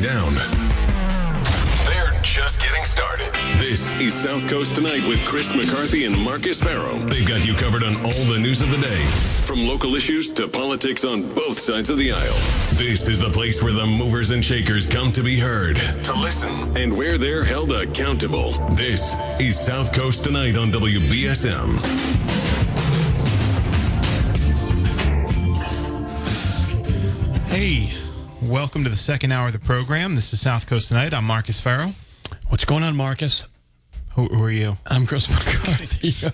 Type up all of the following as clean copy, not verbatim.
Down. They're just getting started. This is South Coast Tonight with Chris McCarthy and Marcus Farrow. They've got you covered on all the news of the day, from local issues to politics on both sides of the aisle. This is the place where the movers and shakers come to be heard, to listen, and where they're held accountable. This is South Coast Tonight on WBSM. Hey, welcome to the second hour of the program. This is South Coast Tonight. I'm Marcus Farrow. What's going on, Marcus? Who are you? I'm Chris McCarthy.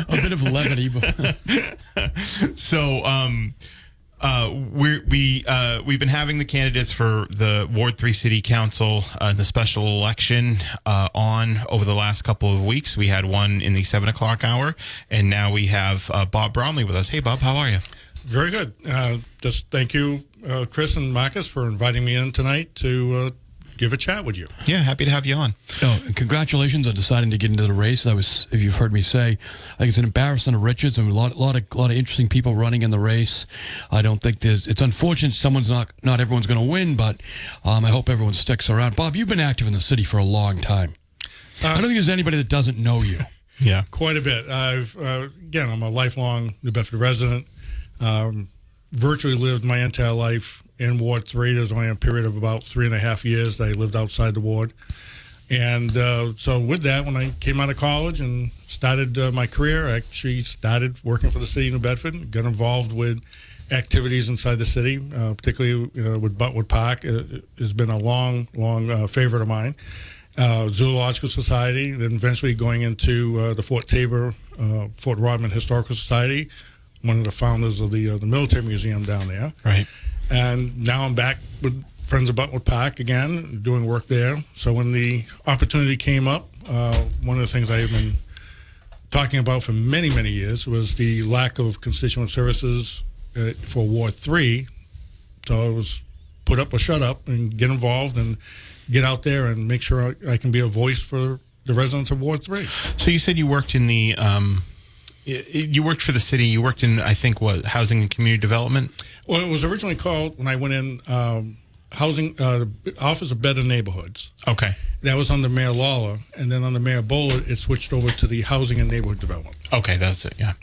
A bit of levity. So, we've been having the candidates for the Ward 3 City Council the special election on over the last couple of weeks. We had one in the 7 o'clock hour, and now we have Bob Bromley with us. Hey, Bob, how are you? Very good. Just thank you, Chris and Marcus, for inviting me in tonight to give a chat with you. Yeah, happy to have you on. Oh, and congratulations on deciding to get into the race. If you've heard me say, I think it's an embarrassment of riches. And a lot of interesting people running in the race. I don't think it's unfortunate not everyone's going to win, but I hope everyone sticks around. Bob, you've been active in the city for a long time. I don't think there's anybody that doesn't know you. Yeah, quite a bit. I'm a lifelong New Bedford resident. Virtually lived my entire life in Ward 3. There was only a period of about 3.5 years that I lived outside the ward. And so with that, when I came out of college and started my career, I actually started working for the city of New Bedford, got involved with activities inside the city, particularly with Bromley Park. It has been a long favorite of mine. Zoological Society, then eventually going into the Fort Rodman Historical Society, one of the founders of the military museum down there. Right. And now I'm back with Friends of Bromley Park again, doing work there. So when the opportunity came up, one of the things I've been talking about for many, many years was the lack of constituent services for Ward 3. So I was put up or shut up and get involved and get out there and make sure I can be a voice for the residents of Ward 3. So you said you worked in the... You worked for the city. You worked in, I think, housing and community development? Well, it was originally called, when I went in, Office of Better Neighborhoods. Okay. That was under Mayor Lawler. And then under Mayor Bowler, it switched over to the Housing and Neighborhood Development. Okay, that's it, yeah.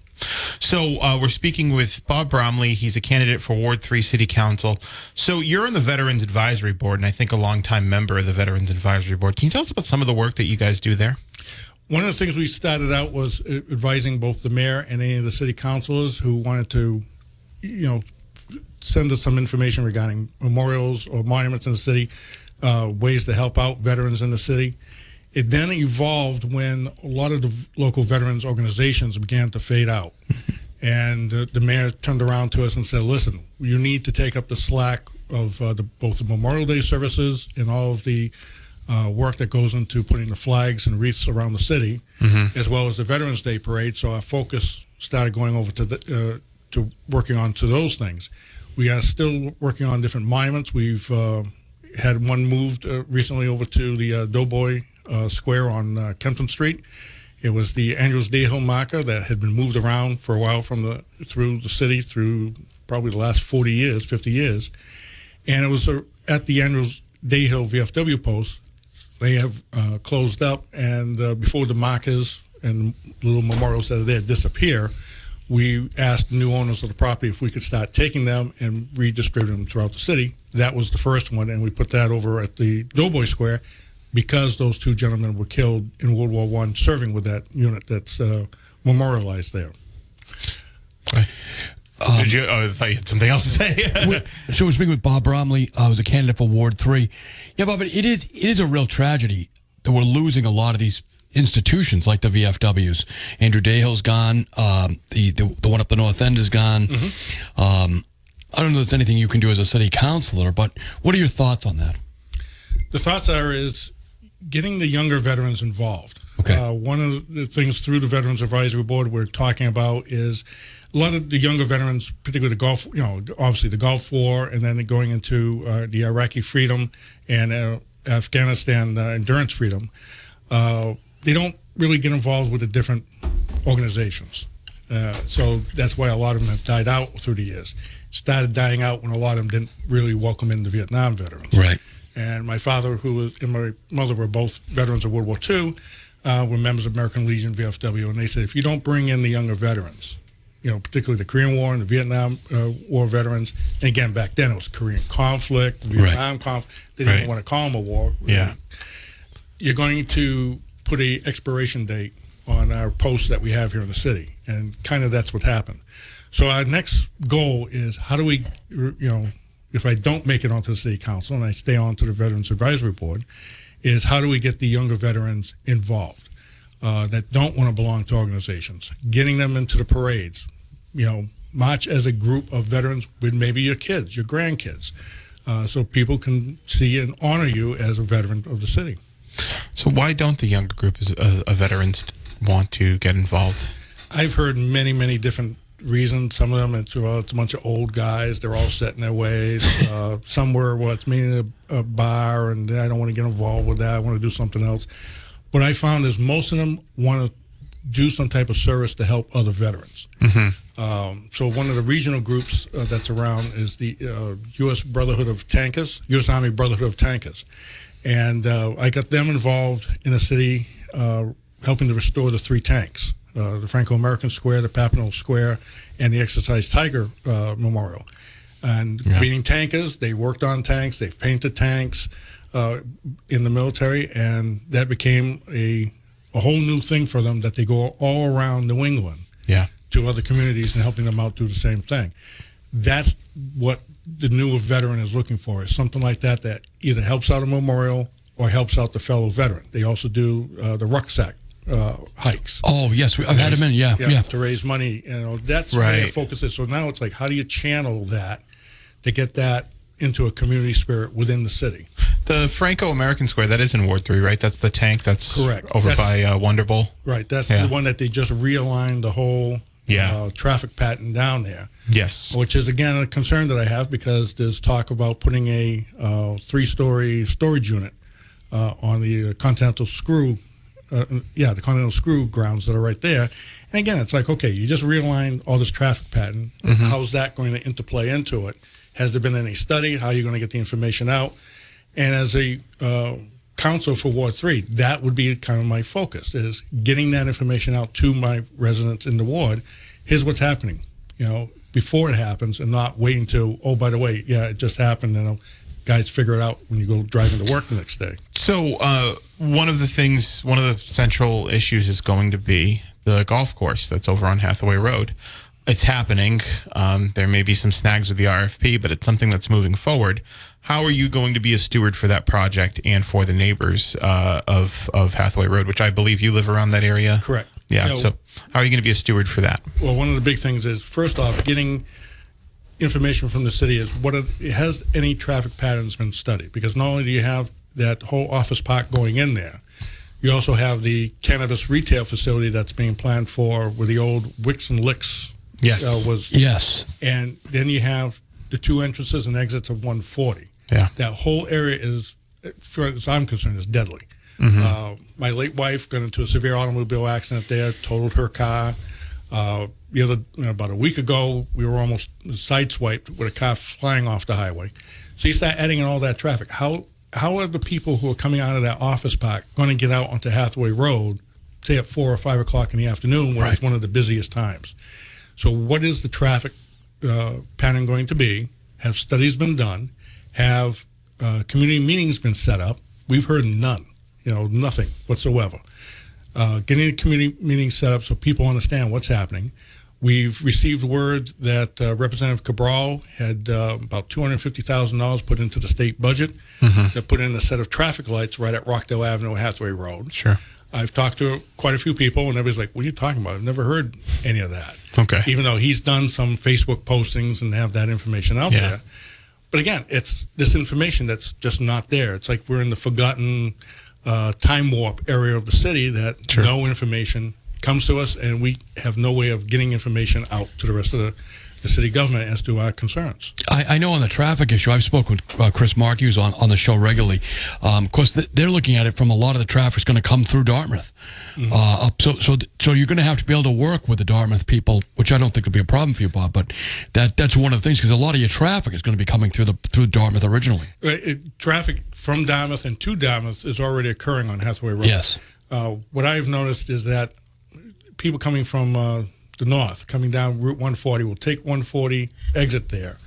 So we're speaking with Bob Bromley. He's a candidate for Ward 3 City Council. So you're on the Veterans Advisory Board, and I think a longtime member of the Veterans Advisory Board. Can you tell us about some of the work that you guys do there? One of the things we started out was advising both the mayor and any of the city councilors who wanted to, send us some information regarding memorials or monuments in the city, ways to help out veterans in the city. It then evolved when a lot of the local veterans organizations began to fade out. And the mayor turned around to us and said, listen, you need to take up the slack of both the Memorial Day services and all of the work that goes into putting the flags and wreaths around the city, as well as the Veterans Day Parade. So our focus started going over to working on to those things. We are still working on different monuments. We've had one moved recently over to the Doughboy Square on Kempton Street. It was the Andrews Day Hill marker that had been moved around for a while through the city through probably the last 50 years. And it was at the Andrews Day Hill VFW post. They have closed up, and before the markers and little memorials that are there disappear, we asked the new owners of the property if we could start taking them and redistributing them throughout the city. That was the first one, and we put that over at the Doughboy Square because those two gentlemen were killed in World War I serving with that unit that's memorialized there. I thought you had something else to say. So we're speaking with Bob Bromley, who's a candidate for Ward 3. Yeah, Bob, but it is a real tragedy that we're losing a lot of these institutions like the VFWs. Andrew Dayhill's gone. The one up the North End is gone. I don't know if there's anything you can do as a city councilor, but what are your thoughts on that? The thoughts is getting the younger veterans involved. Okay. One of the things through the Veterans Advisory Board we're talking about is a lot of the younger veterans, particularly the Gulf, obviously the Gulf War, and then going into the Iraqi freedom and Afghanistan endurance freedom. They don't really get involved with the different organizations. So that's why a lot of them have died out through the years. started dying out when a lot of them didn't really welcome in the Vietnam veterans. Right. And my father, and my mother were both veterans of World War II, were members of American Legion, VFW, and they said, if you don't bring in the younger veterans, particularly the Korean War and the Vietnam War veterans, and again, back then it was Korean conflict, the Vietnam conflict, they didn't want to call them a war. Yeah. You're going to put a expiration date on our posts that we have here in the city, and kind of that's what happened. So our next goal is, how do we, if I don't make it onto the city council and I stay on to the Veterans Advisory Board, is how do we get the younger veterans involved that don't want to belong to organizations, getting them into the parades, march as a group of veterans with maybe your kids, your grandkids, so people can see and honor you as a veteran of the city. So why don't the younger group of veterans want to get involved? I've heard many, many different reasons. Some of them, it's a bunch of old guys. They're all set in their ways. Somewhere, it's me in a bar, and I don't want to get involved with that. I want to do something else. What I found is most of them want to do some type of service to help other veterans. Mm-hmm. So one of the regional groups that's around is the U.S. Brotherhood of Tankers, U.S. Army Brotherhood of Tankers. And I got them involved in the city helping to restore the 3 tanks. The Franco-American Square, the Papinal Square, and the Exercise Tiger Memorial. And being tankers, they worked on tanks, they've painted tanks in the military, and that became a whole new thing for them, that they go all around New England to other communities and helping them out do the same thing. That's what the new veteran is looking for, is something like that either helps out a memorial or helps out the fellow veteran. They also do the rucksack hikes. Oh, yes. I've had them in, yeah. To raise money. That's where their focus is. So now it's like, how do you channel that to get that into a community spirit within the city? The Franco-American Square, that is in Ward 3, right? That's the tank that's correct over by Wonder Bowl. Right. That's the one that they just realigned the whole traffic pattern down there. Yes. Which is, again, a concern that I have, because there's talk about putting a 3-story storage unit on the Continental Screw the Continental Screw grounds that are right there. And again, it's like, okay, you just realigned all this traffic pattern. Mm-hmm. How's that going to interplay into it? Has there been any study? How are you going to get the information out? And as a council for Ward 3, that would be kind of my focus, is getting that information out to my residents in the ward. Here's what's happening, before it happens, and not waiting to, oh, by the way, it just happened, and guys figure it out when you go driving to work the next day. So one of the central issues is going to be the golf course that's over on Hathaway Road. It's happening. There may be some snags with the RFP, but it's something that's moving forward. How are you going to be a steward for that project and for the neighbors of Hathaway Road, which I believe you live around that area? Correct. Yeah. So how are you going to be a steward for that? Well, one of the big things is, first off, getting information from the city is, has any traffic patterns been studied? Because not only do you have that whole office park going in there, you also have the cannabis retail facility that's being planned for, where the old Wicks and Licks was. Yes. And then you have the 2 entrances and exits of 140. Yeah. That whole area is, as I'm concerned, is deadly. Mm-hmm. My late wife got into a severe automobile accident there, totaled her car. About a week ago, we were almost sideswiped with a car flying off the highway. So you start adding in all that traffic. How are the people who are coming out of that office park going to get out onto Hathaway Road, say at 4 or 5 o'clock in the afternoon, when it's one of the busiest times? So what is the traffic pattern going to be? Have studies been done? Have community meetings been set up? We've heard none, nothing whatsoever. Getting a community meeting set up so people understand what's happening. We've received word that Representative Cabral had about $250,000 put into the state budget to put in a set of traffic lights right at Rockdale Avenue, Hathaway Road. Sure. I've talked to quite a few people, and everybody's like, what are you talking about? I've never heard any of that. Okay. Even though he's done some Facebook postings and have that information out there. But again, it's this information that's just not there. It's like we're in the forgotten time warp area of the city that no information comes to us, and we have no way of getting information out to the rest of the city government as to our concerns. I know on the traffic issue, I've spoken with Chris Markey, who's on the show regularly. Of course, they're looking at it from a lot of the traffic's going to come through Dartmouth. So you're going to have to be able to work with the Dartmouth people, which I don't think will be a problem for you, Bob. But that's one of the things, because a lot of your traffic is going to be coming through Dartmouth originally. Traffic from Dartmouth and to Dartmouth is already occurring on Hathaway Road. Yes. What I've noticed is that people coming from the north, coming down Route 140, will take 140, exit there,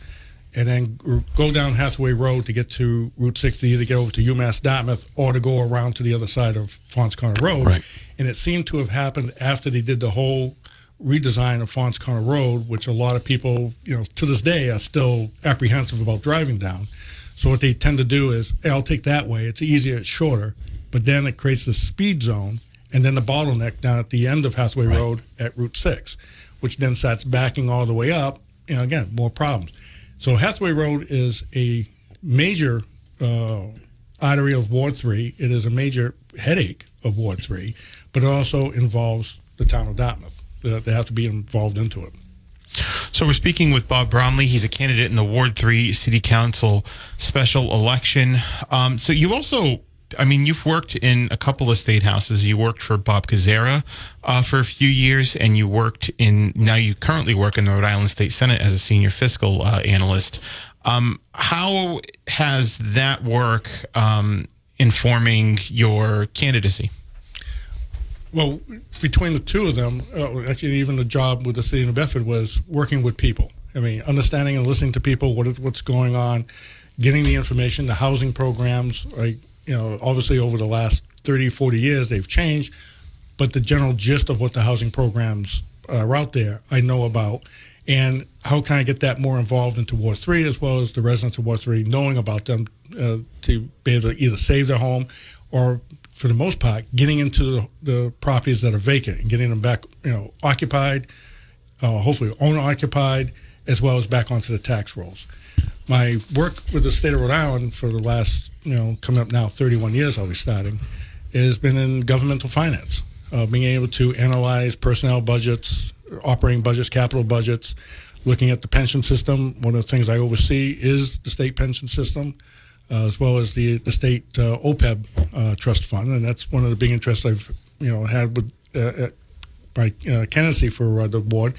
and then go down Hathaway Road to get to Route 60, either get over to UMass Dartmouth or to go around to the other side of Fons Corner Road. Right. And it seemed to have happened after they did the whole redesign of Fons Corner Road, which a lot of people, to this day are still apprehensive about driving down. So what they tend to do is, hey, I'll take that way. It's easier, it's shorter, but then it creates the speed zone and then the bottleneck down at the end of Hathaway Road at Route 6, which then starts backing all the way up. Again, more problems. So Hathaway Road is a major artery of Ward 3. It is a major headache of Ward 3, but it also involves the town of Dartmouth. They have to be involved into it. So we're speaking with Bob Bromley. He's a candidate in the Ward 3 City Council special election. So you also, you've worked in a couple of state houses. You worked for Bob Kazera for a few years, and you currently work in the Rhode Island State Senate as a senior fiscal analyst. How has that work informing your candidacy? Well, between the two of them, actually even the job with the city of Bedford was working with people. Understanding and listening to people, what's going on, getting the information, the housing programs, obviously over the last 30, 40 years, they've changed, but the general gist of what the housing programs are out there, I know about. And how can I get that more involved into Ward 3, as well as the residents of Ward 3, knowing about them to be able to either save their home or, for the most part, getting into the properties that are vacant and getting them back, occupied, hopefully owner-occupied, as well as back onto the tax rolls. My work with the state of Rhode Island for the last, coming up now 31 years, I'll be starting, has been in governmental finance, being able to analyze personnel budgets, operating budgets, capital budgets, looking at the pension system. One of the things I oversee is the state pension system, as well as the state OPEB trust fund, and that's one of the big interests I've had with my candidacy for the board,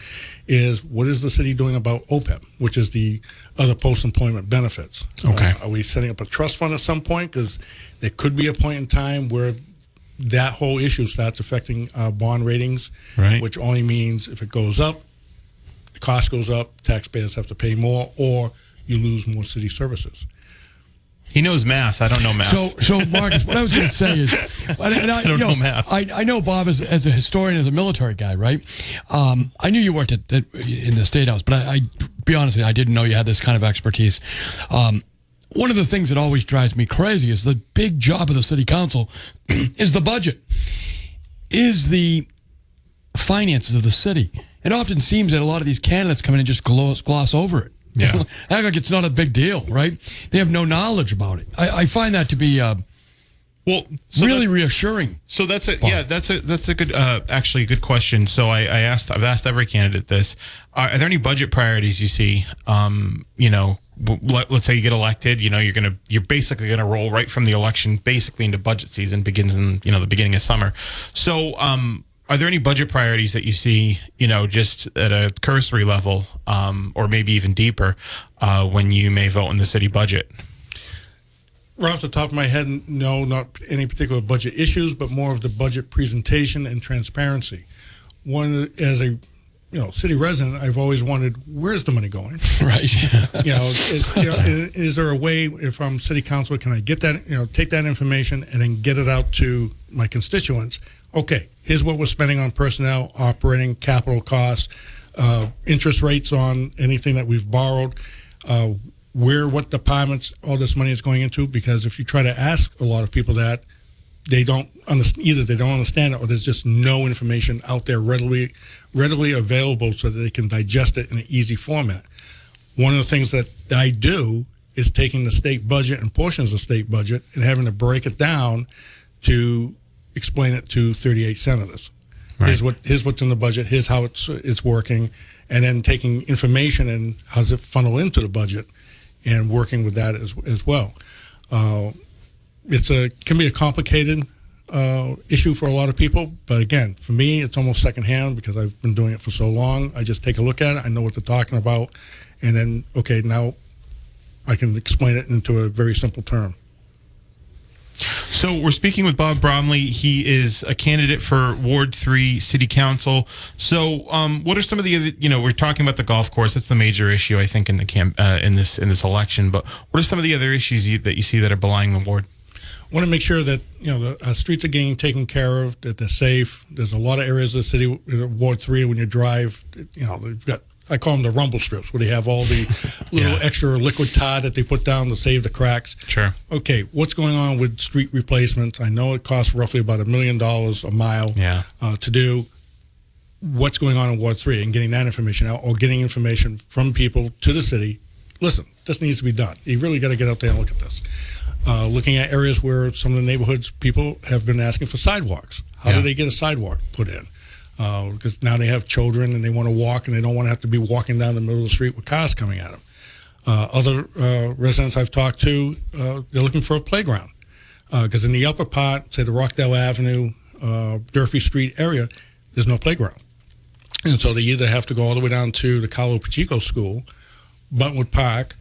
is what is the city doing about OPEB, which is the other post-employment benefits. Okay. Are we setting up a trust fund at some point? Because there could be a point in time where that whole issue starts affecting bond ratings, right, which only means if it goes up, the cost goes up, taxpayers have to pay more, or you lose more city services. He knows math. I don't know math. So Marcus, what I was going to say is, I don't know math. I know Bob as a historian, as a military guy, right? I knew you worked in the State House, but I be honest with you, I didn't know you had this kind of expertise. One of the things that always drives me crazy is the big job of the city council is the budget, is the finances of the city. It often seems that a lot of these candidates come in and just gloss over it. Yeah. Act like it's not a big deal, right? They have no knowledge about it. I find that to be really reassuring. So that's a good actually a good question. So I've asked every candidate this. Are there any budget priorities you see? Let's say you get elected, you're basically gonna roll right from the election basically into budget season, begins in the beginning of summer. So are there any budget priorities that you see, just at a cursory level, or maybe even deeper, when you may vote in the city budget? Right off the top of my head, no, not any particular budget issues, but more of the budget presentation and transparency. One, as a city resident, I've always wondered, where's the money going? Right. Is there a way, if I'm city council, can I get that, take that information and then get it out to my constituents? Okay, here's what we're spending on personnel, operating, capital costs, interest rates on anything that we've borrowed, what departments all this money is going into. Because if you try to ask a lot of people that, they don't understand, either they don't understand it, or there's just no information out there readily available so that they can digest it in an easy format. One of the things that I do is taking the state budget and portions of the state budget and having to break it down to explain it to 38 senators. Here's what's in the budget. Here's how it's working, and then taking information and how does it funnel into the budget, and working with that as well. Can be a complicated issue for a lot of people, but again, for me, it's almost secondhand because I've been doing it for so long. I just take a look at it. I know what they're talking about, and then now I can explain it into a very simple term. So we're speaking with Bob Bromley. He is a candidate for Ward 3 City Council. So what are some of the other, we're talking about the golf course. That's the major issue, I think, in the in this election. But what are some of the other issues that you see that are belying the ward? I want to make sure that the streets are getting taken care of, that they're safe. There's a lot of areas of the city, Ward 3, when you drive, they've got, I call them the rumble strips, where they have all the little extra liquid tar that they put down to save the cracks. Sure. Okay, what's going on with street replacements? I know it costs roughly about $1 million a mile to do. What's going on in Ward 3 and getting that information out, or getting information from people to the city. Listen, this needs to be done. You really got to get out there and look at this. Looking at areas where some of the neighborhoods, people have been asking for sidewalks. How do they get a sidewalk put in? Because now they have children and they want to walk, and they don't want to have to be walking down the middle of the street with cars coming at them. Other residents I've talked to, they're looking for a playground. Because in the upper part, say the Rockdale Avenue, Durfee Street area, there's no playground. And so they either have to go all the way down to the Carlo Pacheco School, Buntwood Park,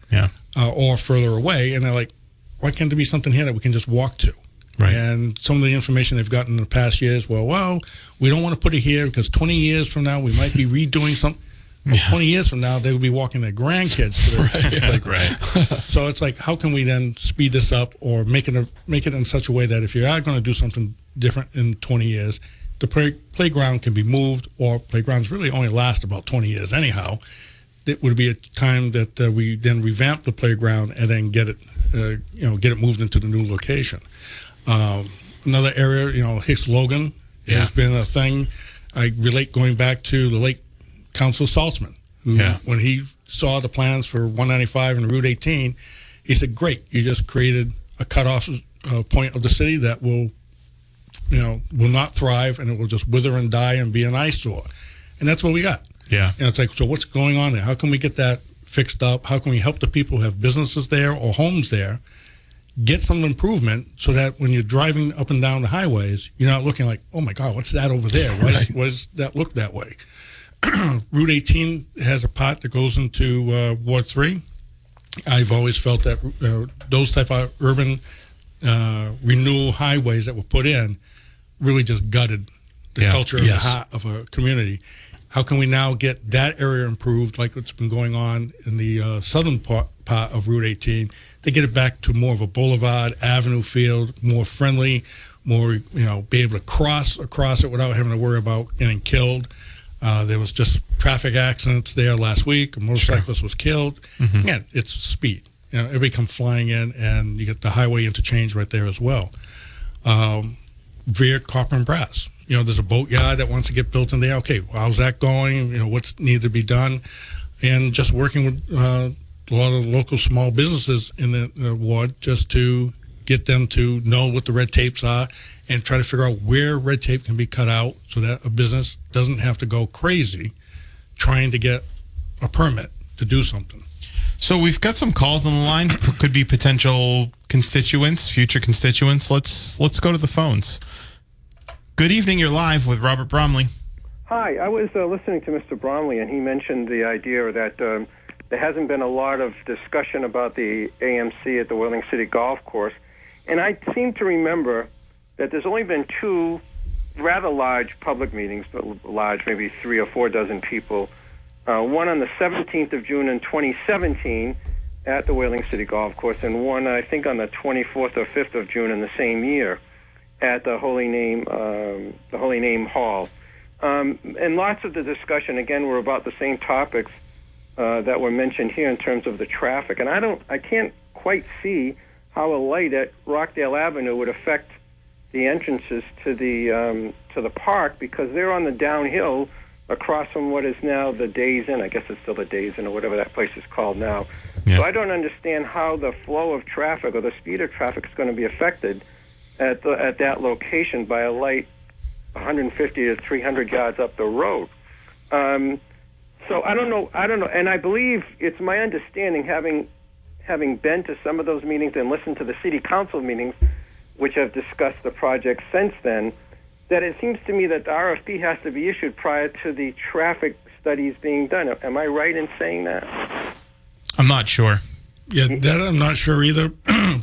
or further away. And they're like, why can't there be something here that we can just walk to? Right. And some of the information they've gotten in the past years, well, we don't want to put it here because 20 years from now we might be redoing something. Well, 20 years from now they will be walking their grandkids to their right. So it's like, how can we then speed this up or make it in such a way that if you are going to do something different in 20 years, the playground can be moved, or playgrounds really only last about 20 years anyhow. It would be a time that we then revamp the playground and then get it moved into the new location. Another area, Hicks Logan has been a thing. I relate going back to the late Councilor Saltzman, who, when he saw the plans for 195 and Route 18, he said, great, you just created a cutoff point of the city that will not thrive, and it will just wither and die and be an eyesore. And that's what we got. Yeah. And it's like, so what's going on there? How can we get that fixed up? How can we help the people who have businesses there or homes there get some improvement so that when you're driving up and down the highways, you're not looking like, oh my God, what's that over there? Why does that look that way? Route 18 has a part that goes into Ward 3. I've always felt that those type of urban renewal highways that were put in really just gutted the culture of the heart of a community. How can we now get that area improved, like what's been going on in the southern part of Route 18, to get it back to more of a boulevard, avenue field, more friendly, more, be able to cross across it without having to worry about getting killed. There was just traffic accidents there last week. A motorcyclist was killed. Mm-hmm. Again, it's speed. Everybody come flying in, and you get the highway interchange right there as well. Via Copper and Brass. There's a boatyard that wants to get built in there. Okay, how's that going? What's needed to be done? And just working with a lot of local small businesses in the ward just to get them to know what the red tapes are and try to figure out where red tape can be cut out so that a business doesn't have to go crazy trying to get a permit to do something. So we've got some calls on the line. Could be potential constituents, future constituents. Let's go to the phones. Good evening. You're live with Robert Bromley. Hi. I was listening to Mr. Bromley, and he mentioned the idea that there hasn't been a lot of discussion about the AMC at the Wheeling City Golf Course. And I seem to remember that there's only been two rather large public meetings, large, maybe 3 or 4 dozen people, one on the 17th of June in 2017 at the Wheeling City Golf Course, and one, I think, on the 24th or 5th of June in the same year at the Holy Name Hall. And lots of the discussion, again, were about the same topics that were mentioned here in terms of the traffic. And I can't quite see how a light at Rockdale Avenue would affect the entrances to the park, because they're on the downhill across from what is now the Days Inn. I guess it's still the Days Inn or whatever that place is called now. Yeah. So I don't understand how the flow of traffic or the speed of traffic is going to be affected at that location by a light 150 to 300 yards up the road. So I don't know, and I believe it's my understanding, having been to some of those meetings and listened to the city council meetings, which have discussed the project since then, that it seems to me that the RFP has to be issued prior to the traffic studies being done. Am I right in saying that? I'm not sure. Yeah, that I'm not sure either,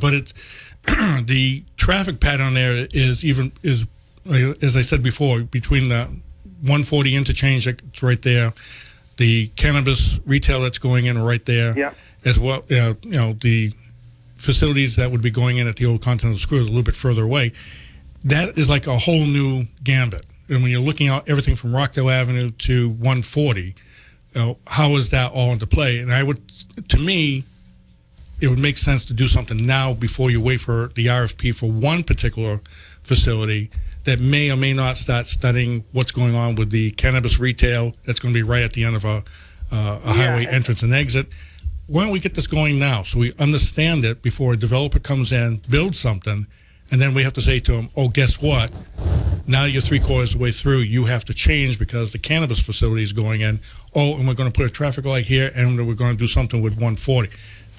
but it's the traffic pattern there is as I said before, between the 140 interchange that's right there, the cannabis retail that's going in right there, yeah, as well, the facilities that would be going in at the old Continental School a little bit further away. That is like a whole new gambit. And when you're looking at everything from Rockdale Avenue to 140, how is that all into play? And to me, it would make sense to do something now before you wait for the RFP for one particular facility that may or may not start studying what's going on with the cannabis retail that's going to be right at the end of a highway entrance and exit. Why don't we get this going now so we understand it before a developer comes in, builds something, and then we have to say to them, oh, guess what? Now you're 3/4 of the way through. You have to change because the cannabis facility is going in. Oh, and we're going to put a traffic light here, and we're going to do something with 140.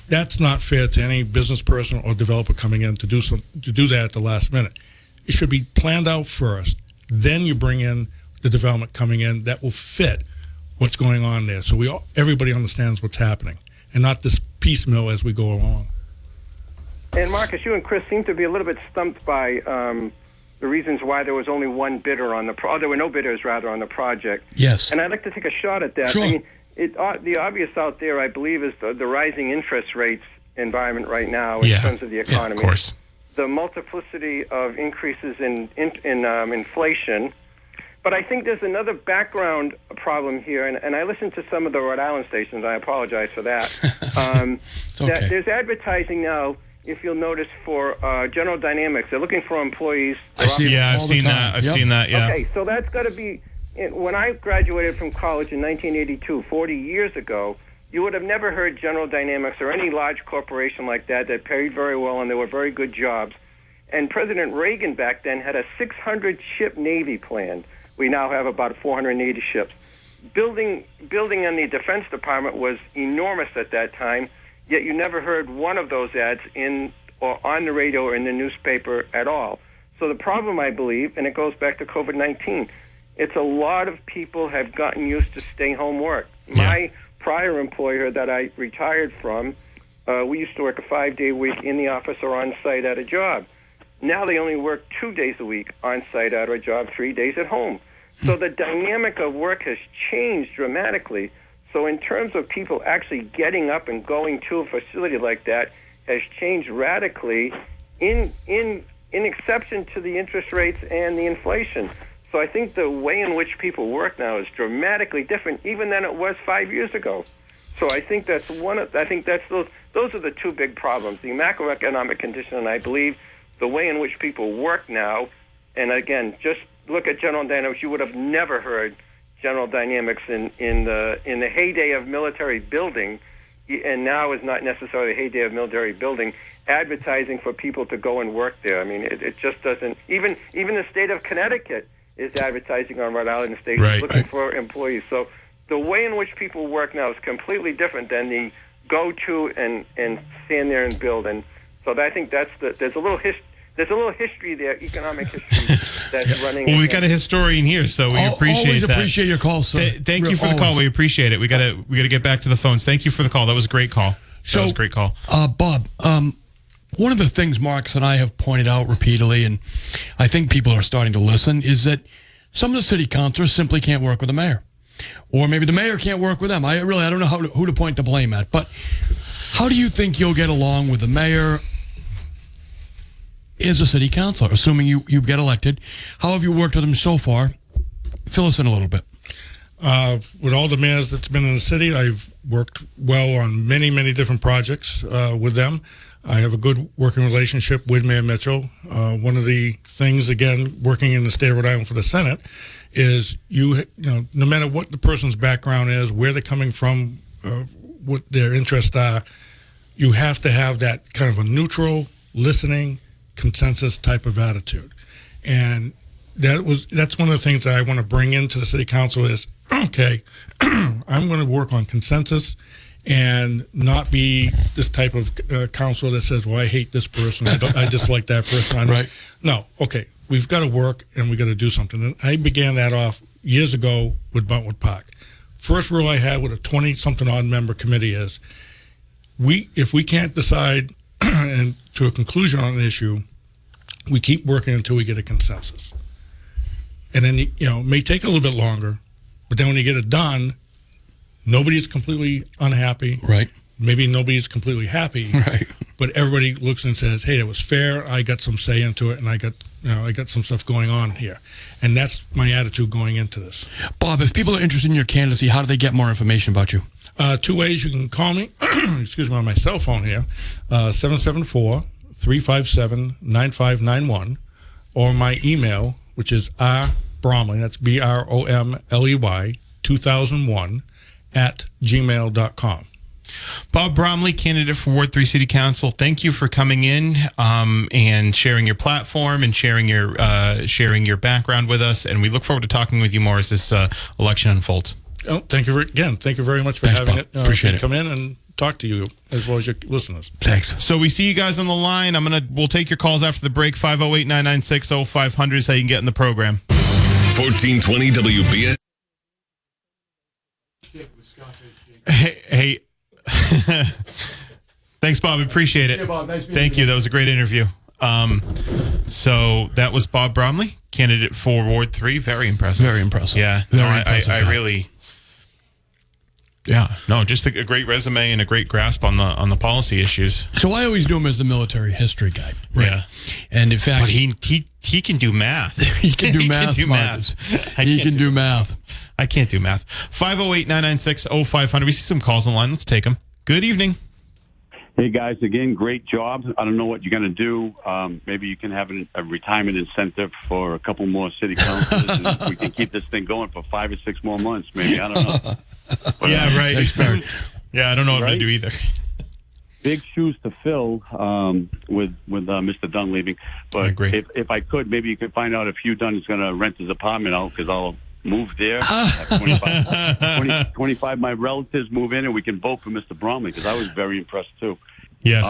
That's not fair to any business person or developer coming in to do that at the last minute. It should be planned out first. Then you bring in the development coming in that will fit what's going on there. So everybody understands what's happening and not this piecemeal as we go along. And Marcus, you and Chris seem to be a little bit stumped by the reasons why there was only one bidder on there were no bidders, rather, on the project. Yes. And I'd like to take a shot at that. Sure. I mean, the obvious out there, I believe, is the rising interest rates environment right now in terms of the economy. Yeah, of course. The multiplicity of increases in inflation. But I think there's another background problem here, and I listened to some of the Rhode Island stations. I apologize for that. Okay. That there's advertising now, if you'll notice, for General Dynamics. They're looking for employees. I've seen that. I've seen that, yeah. Okay, so that's got to be... When I graduated from college in 1982, 40 years ago, you would have never heard General Dynamics or any large corporation like that paid very well and they were very good jobs. And President Reagan back then had a 600-ship Navy planned. We now have about 480 ships. Building in the Defense Department was enormous at that time, yet you never heard one of those ads or on the radio or in the newspaper at all. So the problem, I believe, and it goes back to COVID-19, it's a lot of people have gotten used to stay-home work. Yeah. My prior employer that I retired from, we used to work a 5-day week in the office or on-site at a job. Now they only work 2 days a week on-site at a job, 3 days at home. So the dynamic of work has changed dramatically. So in terms of people actually getting up and going to a facility like that has changed radically in exception to the interest rates and the inflation. So I think the way in which people work now is dramatically different even than it was 5 years ago. So I think that's those are the two big problems, the macroeconomic condition, and I believe the way in which people work now. And again, just look at General Dynamics. You would have never heard General Dynamics in the heyday of military building, and now is not necessarily the heyday of military building, advertising for people to go and work there. I mean, it just doesn't. Even the state of Connecticut is advertising on Rhode Island stations looking for employees. So the way in which people work now is completely different than the go to and stand there and build. And so I think there's a little history there, economic history that's running. Well, we got a historian here, so we appreciate always that. Appreciate your call, sir. Thank you for the call. We appreciate it. We got to get back to the phones. Thank you for the call. That was a great call. That was a great call. Bob, one of the things Marcus and I have pointed out repeatedly, and I think people are starting to listen, is that some of the city councilors simply can't work with the mayor. Or maybe the mayor can't work with them. I don't know who to point the blame at. But how do you think you'll get along with the mayor as a city councilor, assuming you get elected? How have you worked with him so far? Fill us in a little bit. With all the mayors that's been in the city, I've worked well on many, many different projects with them. I have a good working relationship with Mayor Mitchell. One of the things, again, working in the state of Rhode Island for the Senate, is you know, no matter what the person's background is, where they're coming from, what their interests are, you have to have that kind of a neutral, listening, consensus type of attitude. And that's one of the things that I want to bring into the city council is, okay, I'm going to work on consensus and not be this type of council that says, well, I hate this person, I dislike that person. Right. No, okay, we've got to work and we've got to do something. And I began that off years ago with Brentwood Park. First rule I had with a 20-something odd member committee is, if we can't decide and to a conclusion on an issue, we keep working until we get a consensus. And then, it may take a little bit longer, but then when you get it done, nobody's completely unhappy. Right. Maybe nobody's completely happy. Right. But everybody looks and says, hey, it was fair. I got some say into it, and I got some stuff going on here. And that's my attitude going into this. Bob, if people are interested in your candidacy, how do they get more information about you? 2 ways you can call me, excuse me, on my cell phone here, 774-357-9591, or my email, which is rbromley, that's Bromley, 2001, @gmail.com. Bob Bromley, candidate for Ward 3 City Council, thank you for coming in and sharing your platform and sharing your background with us. And we look forward to talking with you more as this election unfolds. Oh, thank you Thank you very much for having Bob. it. Appreciate it. Come in and talk to you as well as your listeners. Thanks. So we see you guys on the line. We'll take your calls after the break. 508-996-0500 is how you can get in the program. 1420 WBS. Hey. Thanks, Bob. Appreciate it. Yeah, Bob, nice Thank you. That was a great interview. So that was Bob Bromley, candidate for Ward 3. Very impressive. Very impressive. Yeah. Very impressive I guy. really. Yeah. No, just a great resume and a great grasp on the policy issues. So I always knew him as the military history guy. Right? Yeah. And in fact, But he can do math. he can do math. do Marcus. math. He can do math. I can't do math. 508-996-0500. We see some calls on the line. Let's take them. Good evening. Hey, guys, again, great job. I don't know what you're going to do. Maybe you can have a retirement incentive for a couple more city councilors, and we can keep this thing going for 5 or 6 more months, maybe. I don't know. But, Yeah, right. Thanks, Barry. Yeah, I don't know what to Right? do either. big shoes to fill with Mr. Dunn leaving. But I agree. If I could, maybe you could find out if Hugh Dunn is going to rent his apartment out, because I'll move there. 25 of my relatives move in, and we can vote for Mr. Bromley, because I was very impressed, too. Yes.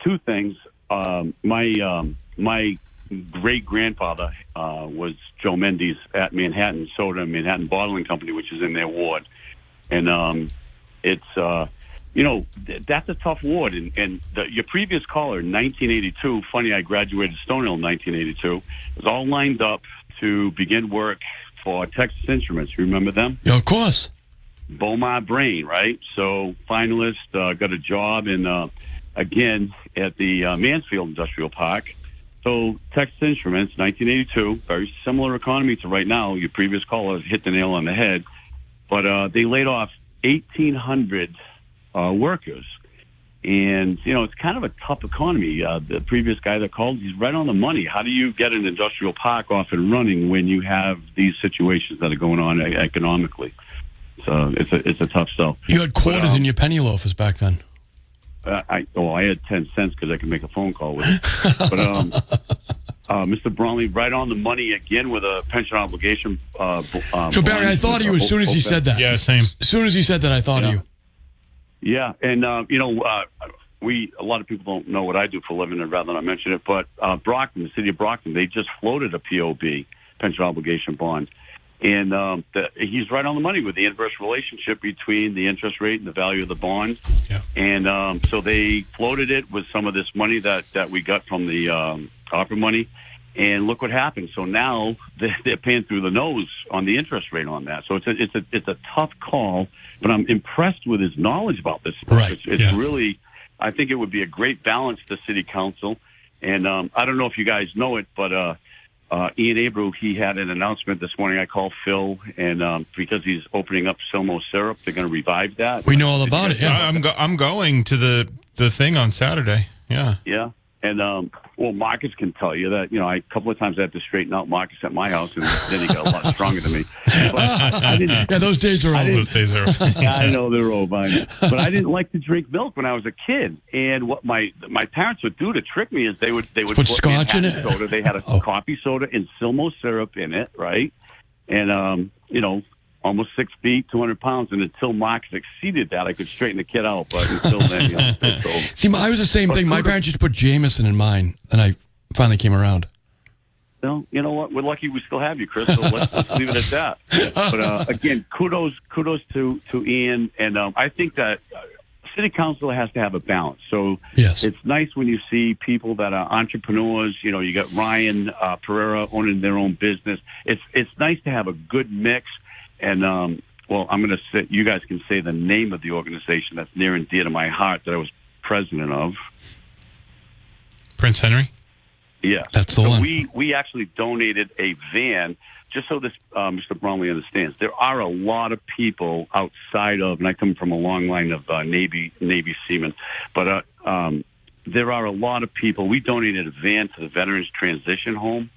Two things. My great-grandfather was Joe Mendes at Manhattan Soda and Manhattan Bottling Company, which is in their ward. And it's, that's a tough ward. And your previous caller, 1982, funny, I graduated Stonehill in 1982, was all lined up to begin work for Texas Instruments. You remember them? Yeah, of course. Beaumont Brain, right? So finalist, got a job in, again, at the Mansfield Industrial Park. So Texas Instruments, 1982, very similar economy to right now. Your previous caller hit the nail on the head. But they laid off 1,800 workers. And, it's kind of a tough economy. The previous guy that called, he's right on the money. How do you get an industrial park off and running when you have these situations that are going on economically? So it's a tough sell. You had quarters in your penny loafers back then. I had 10 cents because I could make a phone call with it. But Mr. Bromley, right on the money again with a pension obligation. So Barry, I thought of you as soon as he said that. Yeah, same. As soon as he said that, I thought of you. Yeah, and a lot of people don't know what I do for a living, I'd rather not mention it. But Brockton, the city of Brockton, they just floated a POB, pension obligation bond. And he's right on the money with the inverse relationship between the interest rate and the value of the bond. Yeah. And so they floated it with some of this money that we got from the opera money. And look what happened. So now they're paying through the nose on the interest rate on that. So it's a tough call, but I'm impressed with his knowledge about this stuff. Right. It's really, I think it would be a great balance to city council. And I don't know if you guys know it, but Ian Abreu, he had an announcement this morning. I called Phil, and because he's opening up Silmo syrup, they're going to revive that. We know all about it. Yeah. I'm going to the thing on Saturday. Yeah. Yeah. And, well, Marcus can tell you that, a couple of times I had to straighten out Marcus at my house, and then he got a lot stronger than me. But I didn't, Yeah, those days are over. Those days are. I know they're over. But I didn't like to drink milk when I was a kid. And what my parents would do to trick me is they would put scotch in it? Soda. They had a coffee soda and Silmo syrup in it, right? And, almost 6 feet, 200 pounds, and until Marcus exceeded that, I could straighten the kid out. But until then, See, I was the same thing. My parents used to put Jameson in mine, and I finally came around. No, you know what? We're lucky we still have you, Chris. So let's leave it at that. But again, kudos to Ian, and I think that city council has to have a balance. So yes, it's nice when you see people that are entrepreneurs. You got Ryan Pereira owning their own business. It's nice to have a good mix. And, well, I'm going to say, you guys can say the name of the organization that's near and dear to my heart that I was president of. Prince Henry? Yes. That's the one. We actually donated a van, just so this Mr. Bromley understands. There are a lot of people outside of, and I come from a long line of Navy seamen, but there are a lot of people. We donated a van to the Veterans Transition Home.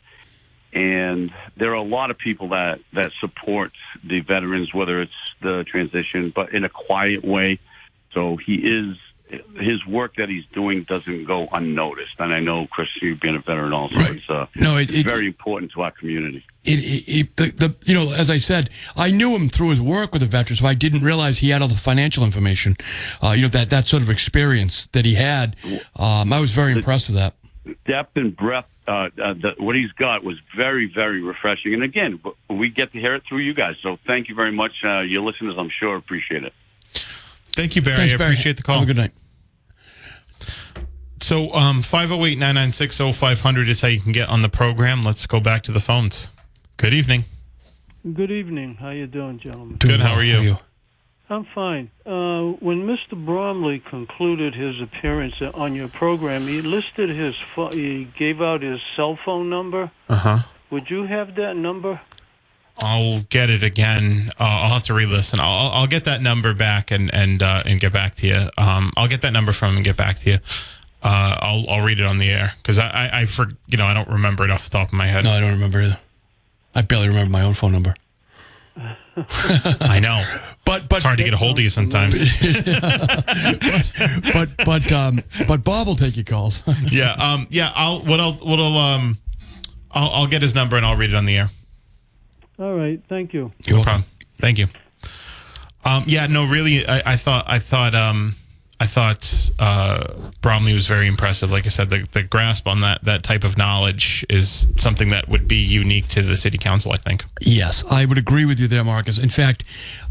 And there are a lot of people that support the veterans, whether it's the transition, but in a quiet way. So his work that he's doing doesn't go unnoticed. And I know, Chris, you've been a veteran also. Right. It's very important to our community. As I said, I knew him through his work with the veterans, but I didn't realize he had all the financial information, that sort of experience that he had. I was very impressed with that. Depth and breadth. What he's got was very, very refreshing. And again, we get to hear it through you guys. So thank you very much. Your listeners, I'm sure, appreciate it. Thank you, Barry. Thanks, I Barry. appreciate the call. Have a good night. So 508-996-0500 is how you can get on the program. Let's go back to the phones. Good evening. Good evening. How you doing, gentlemen? Good. How are you? I'm fine. When Mr. Bromley concluded his appearance on your program, he listed he gave out his cell phone number. Uh-huh. Would you have that number? I'll get it again. I'll have to re-listen. I'll get that number back and get back to you. I'll get that number from him and get back to you. I'll read it on the air because I don't remember it off the top of my head. No, I don't remember either. I barely remember my own phone number. I know, but it's hard to get a hold of you sometimes. but Bob will take your calls. Yeah. I'll get his number and I'll read it on the air. All right. Thank you. No problem. Thank you. Really, I thought Bromley was very impressive. Like I said, the grasp on that type of knowledge is something that would be unique to the city council, I think. Yes, I would agree with you there, Marcus. In fact,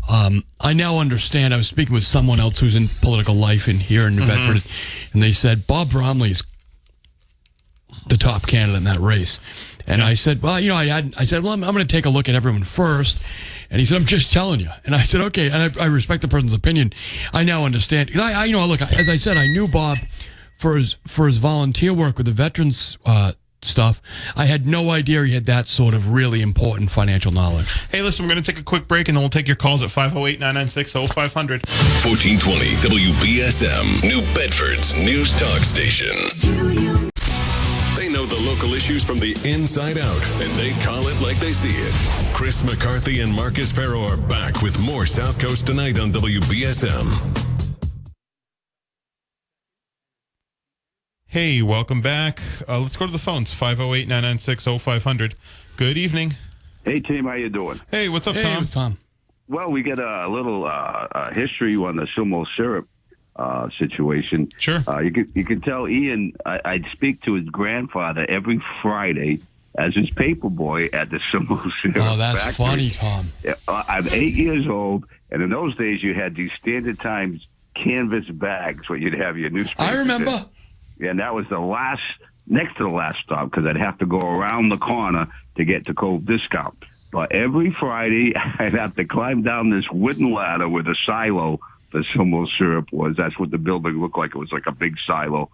I now understand. I was speaking with someone else who's in political life here in New Bedford, and they said Bob Bromley's the top candidate in that race. And I said, well, I'm going to take a look at everyone first. And he said, I'm just telling you. And I said, okay. And I respect the person's opinion. I now understand. Look, as I said, I knew Bob for his volunteer work with the veterans stuff. I had no idea he had that sort of really important financial knowledge. Hey, listen, we're going to take a quick break, and then we'll take your calls at 508-996-0500. 1420 WBSM, New Bedford's News Talk Station. They know the local issues from the inside out, and they call it like they see it. Chris McCarthy and Marcus Farrow are back with more South Coast Tonight on WBSM. Hey, welcome back. Let's go to the phones, 508-996-0500. Good evening. Hey, team, how you doing? Hey, what's up, Hey, Tom? Tom. Well, we get a little history on the Silmo syrup situation. Sure. You can tell Ian, I'd speak to his grandfather every Friday as his paper boy at the Silmo syrup Oh, that's factory. funny, Tom. I'm 8 years old, and in those days you had these Standard Times canvas bags where you'd have your newspaper. I remember. And that was next to the last stop, because I'd have to go around the corner to get to Cove Discount. But every Friday, I'd have to climb down this wooden ladder with a silo the Silmo syrup was. That's what the building looked like. It was like a big silo.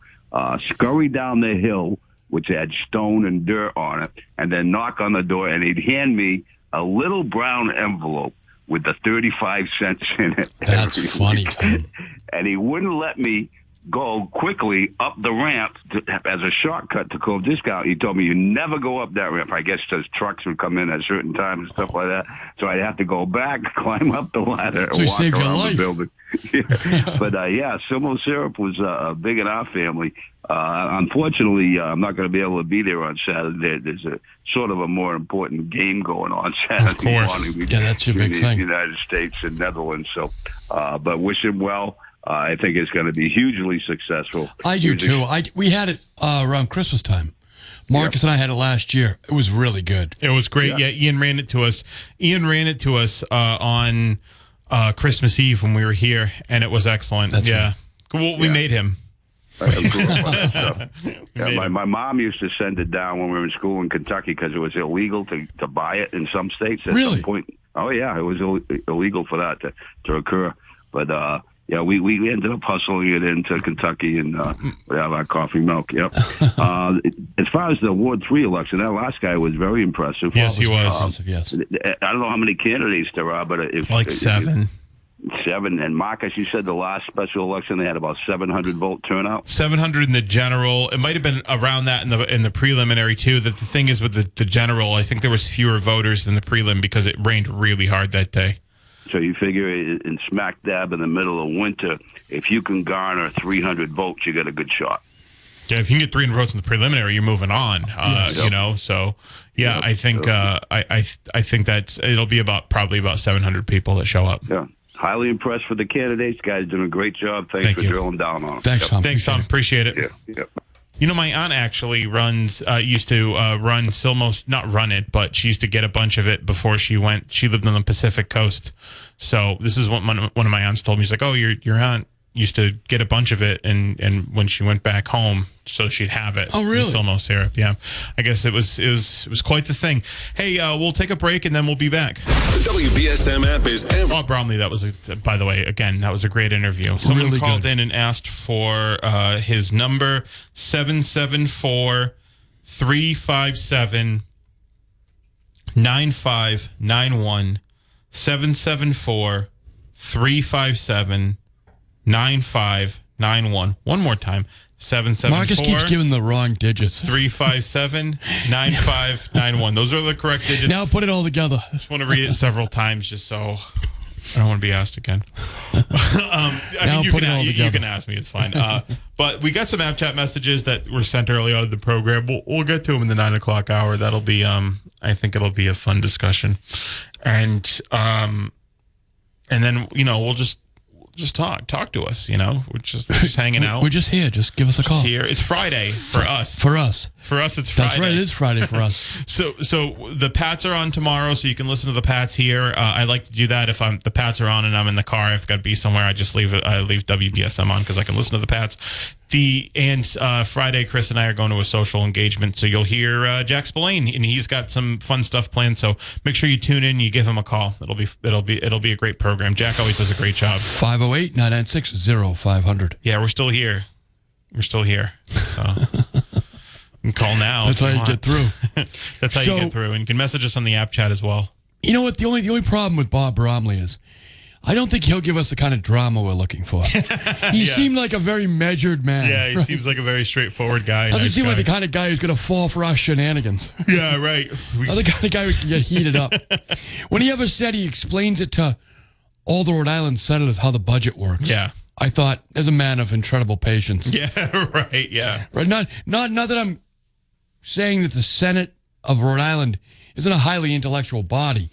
Scurry down the hill, which had stone and dirt on it, and then knock on the door, and he'd hand me a little brown envelope with the 35 cents in it. That's funny, Tom. And he wouldn't let me go quickly up the ramp as a shortcut to Cove Discount. He told me you never go up that ramp. I guess because trucks would come in at certain times and stuff like that. So I'd have to go back, climb up the ladder, So and he walk saved your around life. the building. But Simo Syrup was big in our family. Unfortunately, I'm not going to be able to be there on Saturday. There's a sort of a more important game going on Saturday morning. Yeah, that's your big thing. United States and Netherlands. So, but wish him well. I think it's going to be hugely successful. I do too. We had it around Christmas time. Marcus and I had it last year. It was really good. It was great. Yeah, Ian ran it to us. On Christmas Eve when we were here, and it was excellent. That's right. Well, we made him. My mom used to send it down when we were in school in Kentucky because it was illegal to buy it in some states at Really? some point. Oh, yeah, it was illegal for that to occur. But, we ended up hustling it into Kentucky and we have our coffee milk. Yep. As far as the Ward 3 election, that last guy was very impressive. Yes, he was. Yes. I don't know how many candidates there are, but Like 7. 7. And Marcus, you said the last special election they had about 700 vote turnout. 700 in the general. It might have been around that in the preliminary too. That the thing is with the general, I think there was fewer voters than the prelim because it rained really hard that day. So you figure in smack dab in the middle of winter, if you can garner 300 votes, you got a good shot. Yeah, if you can get 300 votes in the preliminary, you're moving on. You know, so yeah, I think I think that it'll be probably about 700 people that show up. Yeah, highly impressed with the candidates. Guys doing a great job. Thanks for drilling down on them. Thanks, Tom. Thanks, Tom. Appreciate it. Yeah. You know, my aunt actually used to run Silmos, not run it, but she used to get a bunch of it before she went. She lived on the Pacific Coast. So this is what one of my aunts told me. She's like, oh, your aunt used to get a bunch of it, and when she went back home, so she'd have it. Oh, really? Silmo syrup, yeah. I guess it was quite the thing. Hey, we'll take a break, and then we'll be back. The WBSM app is Bob Bromley, that was, by the way, again, that was a great interview. Someone Really called good. in and asked for his number, 774-357-9591. 774-357-9591. One more time. 774. Marcus keeps giving the wrong digits. 357-9591. Those are the correct digits. Now put it all together. I just want to read it several times just so I don't want to be asked again. You can ask me. It's fine. But we got some app chat messages that were sent early on in the program. We'll get to them in the 9 o'clock hour. That'll be, I think it'll be a fun discussion. And then, we'll just talk to us, we're just hanging out. We're just here. Just give us a call. Here. It's Friday for us. For us. For us, it's Friday. That's right. It is Friday for us. So the Pats are on tomorrow, so you can listen to the Pats here. I like to do that if the Pats are on and I'm in the car. I've got to be somewhere. I just leave WBSM on because I can listen to the Pats. Friday, Chris and I are going to a social engagement, so you'll hear Jack Spillane, and he's got some fun stuff planned. So make sure you tune in. You give him a call. It'll be a great program. Jack always does a great job. 508-996-0500. Yeah, we're still here. So. You can call now. That's how you get through. That's how you get through. And you can message us on the app chat as well. You know what? The only problem with Bob Bromley is I don't think he'll give us the kind of drama we're looking for. He seemed like a very measured man. Yeah, he seems like a very straightforward guy. Doesn't seem like the kind of guy who's going to fall for our shenanigans. Yeah, right. Not the kind of guy who can get heated up. When he ever said he explains it to all the Rhode Island senators how the budget works. Yeah. I thought, as a man of incredible patience. Yeah, right, yeah. Right. Not that I'm saying that the Senate of Rhode Island isn't a highly intellectual body,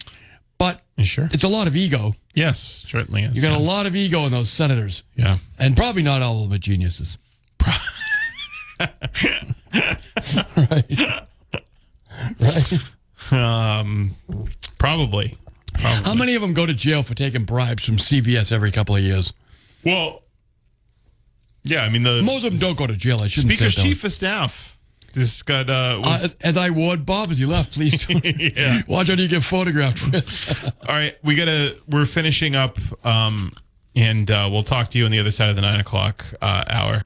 but it's a lot of ego. Yes, certainly is. You got a lot of ego in those senators. Yeah. And probably not all of them are geniuses. Right. Probably. How many of them go to jail for taking bribes from CVS every couple of years? Well, yeah, I mean, most of them don't go to jail. I shouldn't Speaker's say Chief of Staff just got as I warned Bob as he left, please don't. Yeah. Watch out you get photographed with. All right, we're finishing up and we'll talk to you on the other side of the 9 o'clock hour.